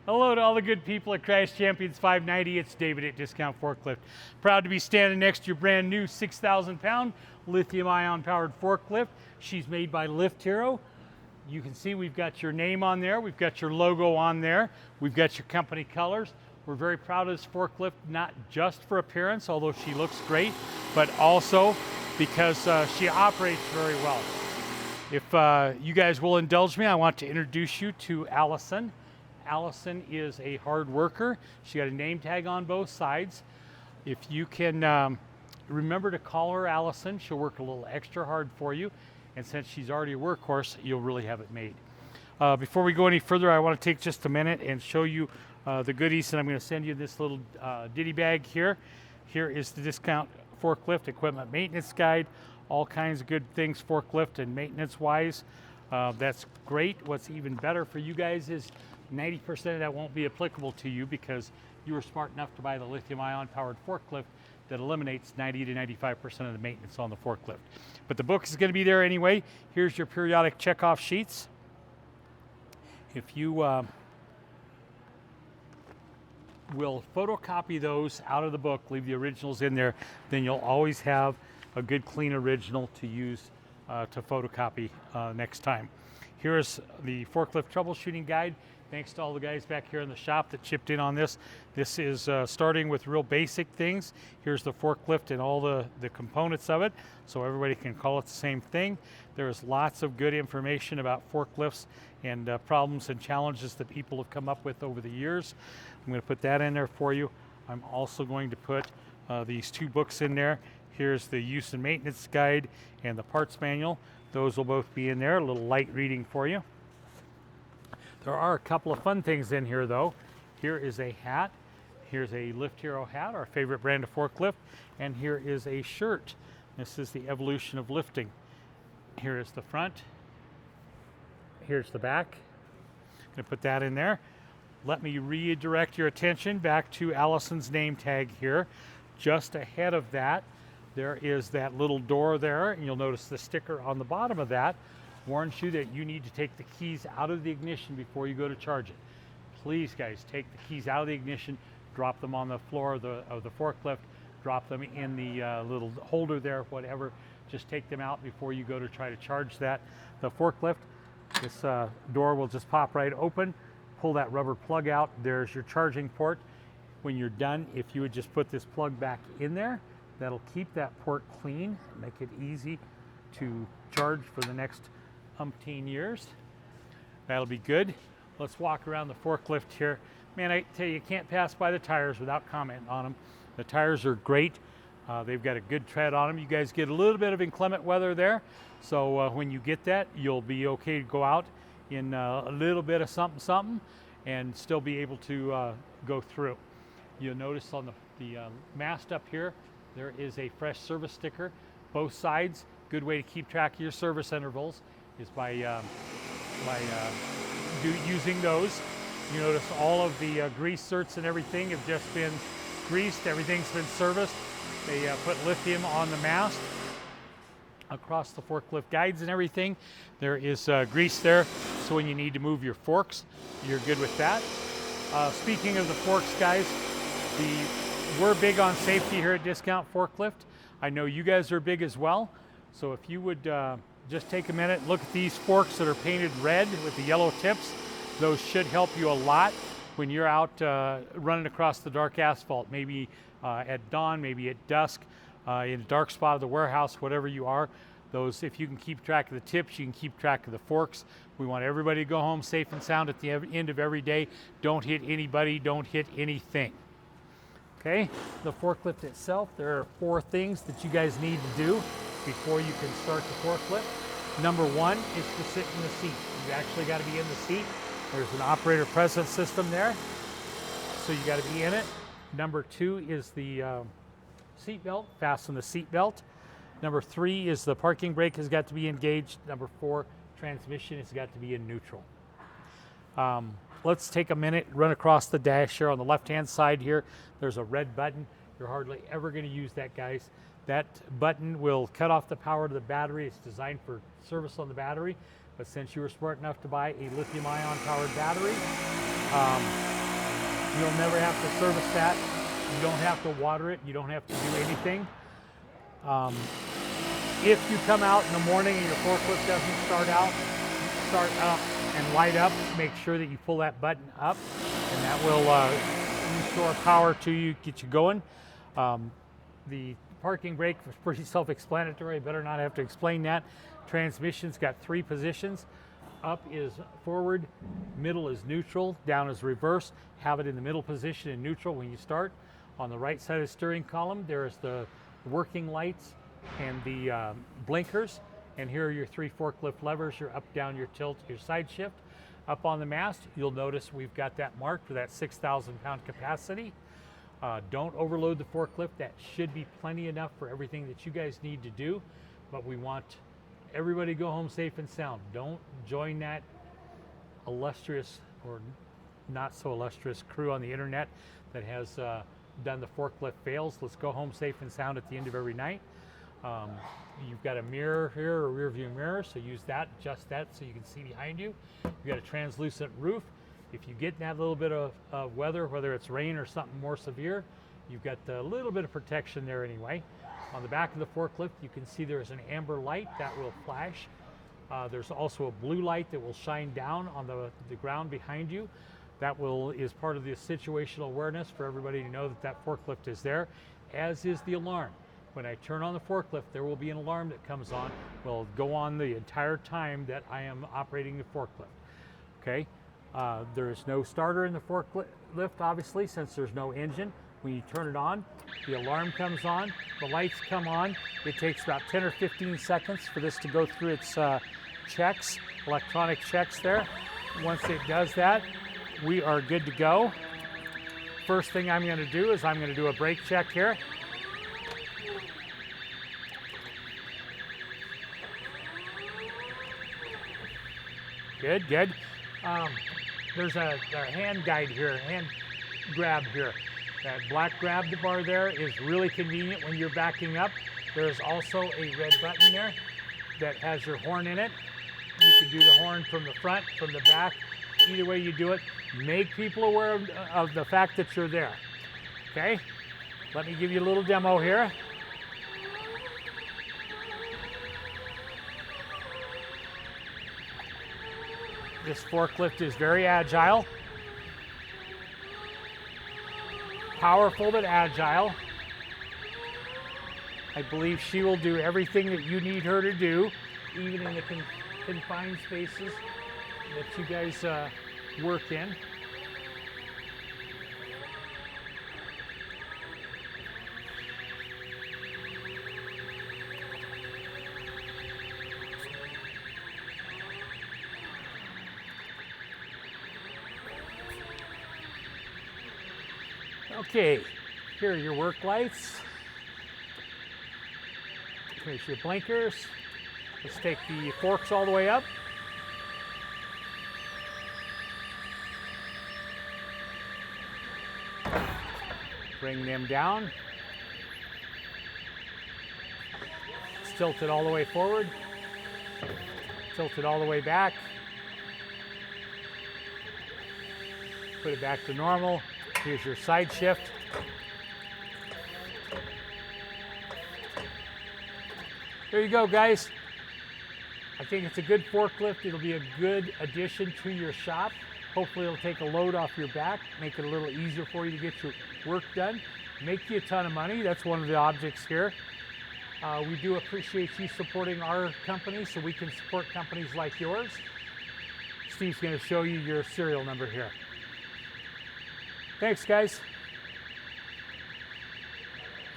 Hello to all the good people at Crash Champions 590. It's David at Discount Forklift. Proud to be standing next to your brand new 6,000 pound lithium ion powered forklift. She's made by Lift Hero. You can see we've got your name on there. We've got your logo on there. We've got your company colors. We're very proud of this forklift, not just for appearance, although she looks great, but also because she operates very well. If you guys will indulge me, I want to introduce you to Allison. Allison is a hard worker. She got a name tag on both sides. If you can remember to call her Allison, she'll work a little extra hard for you. And since she's already a workhorse, you'll really have it made. Before we go any further, I want to take just a minute and show you the goodies, and I'm going to send you this little ditty bag here. Here is the Discount Forklift Equipment Maintenance Guide. All kinds of good things forklift and maintenance wise. That's great. What's even better for you guys is 90% of that won't be applicable to you because you were smart enough to buy the lithium ion powered forklift that eliminates 90 to 95% of the maintenance on the forklift. But the book is going to be there anyway. Here's your periodic checkoff sheets. If you will photocopy those out of the book, leave the originals in there, then you'll always have a good clean original to use to photocopy next time. Here's the forklift troubleshooting guide. Thanks to all the guys back here in the shop that chipped in on this. This is starting with real basic things. Here's the forklift and all the components of it, so everybody can call it the same thing. There's lots of good information about forklifts and problems and challenges that people have come up with over the years. I'm going to put that in there for you. I'm also going to put these two books in there. Here's the use and maintenance guide and the parts manual. Those will both be in there, a little light reading for you. There are a couple of fun things in here though. Here is a hat. Here's a Lift Hero hat, our favorite brand of forklift. And here is a shirt. This is the evolution of lifting. Here is the front. Here's the back. I'm going to put that in there. Let me redirect your attention back to Allison's name tag here. Just ahead of that, there is that little door there, and you'll notice the sticker on the bottom of that warns you that you need to take the keys out of the ignition before you go to charge it. Please, guys, take the keys out of the ignition, drop them on the floor of the forklift, drop them in the little holder there, whatever. Just take them out before you go to try to charge the forklift. This door will just pop right open. Pull that rubber plug out. There's your charging port. When you're done, if you would just put this plug back in there, that'll keep that port clean, make it easy to charge for the next umpteen years. That'll be good. Let's walk around the forklift here. Man, I tell you can't pass by the tires without commenting on them. The tires are great. They've got a good tread on them. You guys get a little bit of inclement weather there, so when you get that, you'll be okay to go out in a little bit of something and still be able to go through. You'll notice on the mast up here, there is a fresh service sticker. Both sides. Good way to keep track of your service intervals is by using those. You notice all of the grease certs and everything have just been greased. Everything's been serviced. They put lithium on the mast. Across the forklift guides and everything, there is grease there, so when you need to move your forks, you're good with that. Speaking of the forks, guys, we're big on safety here at Discount Forklift. I know you guys are big as well, so if you would just take a minute, look at these forks that are painted red with the yellow tips. Those should help you a lot when you're out running across the dark asphalt, maybe at dawn, maybe at dusk, in a dark spot of the warehouse, whatever you are. Those, if you can keep track of the tips, you can keep track of the forks. We want everybody to go home safe and sound at the end of every day. Don't hit anybody, don't hit anything. Okay, the forklift itself, there are 4 things that you guys need to do before you can start the forklift. Number 1 is to sit in the seat. You actually got to be in the seat. There's an operator presence system there, so you got to be in it. Number 2 is the seat belt. Fasten the seat belt. Number 3 is the parking brake has got to be engaged. Number 4, transmission has got to be in neutral. Let's take a minute, run across the dash here on the left-hand side here. There's a red button. You're hardly ever going to use that, guys. That button will cut off the power to the battery. It's designed for service on the battery, but since you were smart enough to buy a lithium-ion powered battery, You'll never have to service that. You don't have to water it. You don't have to do anything. If you come out in the morning and your forklift doesn't start up and light up, make sure that you pull that button up, and that will restore power to you, get you going. The parking brake was pretty self-explanatory. I better not have to explain that. Transmission's got 3 positions. Up is forward, middle is neutral, down is reverse. Have it in the middle position in neutral when you start. On the right side of the steering column, there's the working lights and the blinkers. And here are your 3 forklift levers, your up, down, your tilt, your side shift. Up on the mast, you'll notice we've got that marked for that 6,000 pound capacity. Don't overload the forklift. That should be plenty enough for everything that you guys need to do, but we want everybody to go home safe and sound. Don't join that illustrious or not so illustrious crew on the internet that has done the forklift fails. Let's go home safe and sound at the end of every night. You've got a mirror here, a rear view mirror, so use that, adjust that so you can see behind you. You've got a translucent roof. If you get in that little bit of weather, whether it's rain or something more severe, you've got a little bit of protection there anyway. On the back of the forklift, you can see there's an amber light that will flash. There's also a blue light that will shine down on the ground behind you. That is part of the situational awareness for everybody to know that that forklift is there, as is the alarm. When I turn on the forklift, there will be an alarm that comes on. Will go on the entire time that I am operating the forklift. Okay, there is no starter in the forklift, obviously, since there's no engine. When you turn it on, the alarm comes on, the lights come on. It takes about 10 or 15 seconds for this to go through its checks, electronic checks there. Once it does that, we are good to go. First thing I'm going to do is I'm going to do a brake check here. Good, good. There's a hand guide here, hand grab here. That black grab bar there is really convenient when you're backing up. There's also a red button there that has your horn in it. You can do the horn from the front, from the back. Either way you do it, make people aware of the fact that you're there. Okay? Let me give you a little demo here. This forklift is very agile. Powerful but agile. I believe she will do everything that you need her to do, even in the confined spaces that you guys work in. Okay, here are your work lights. Here's your blinkers. Let's take the forks all the way up. Bring them down. Let's tilt it all the way forward. Tilt it all the way back. Put it back to normal. Here's your side shift. There you go, guys. I think it's a good forklift. It'll be a good addition to your shop. Hopefully it'll take a load off your back, make it a little easier for you to get your work done, make you a ton of money. That's one of the objects here. We do appreciate you supporting our company so we can support companies like yours. Steve's going to show you your serial number here. Thanks, guys.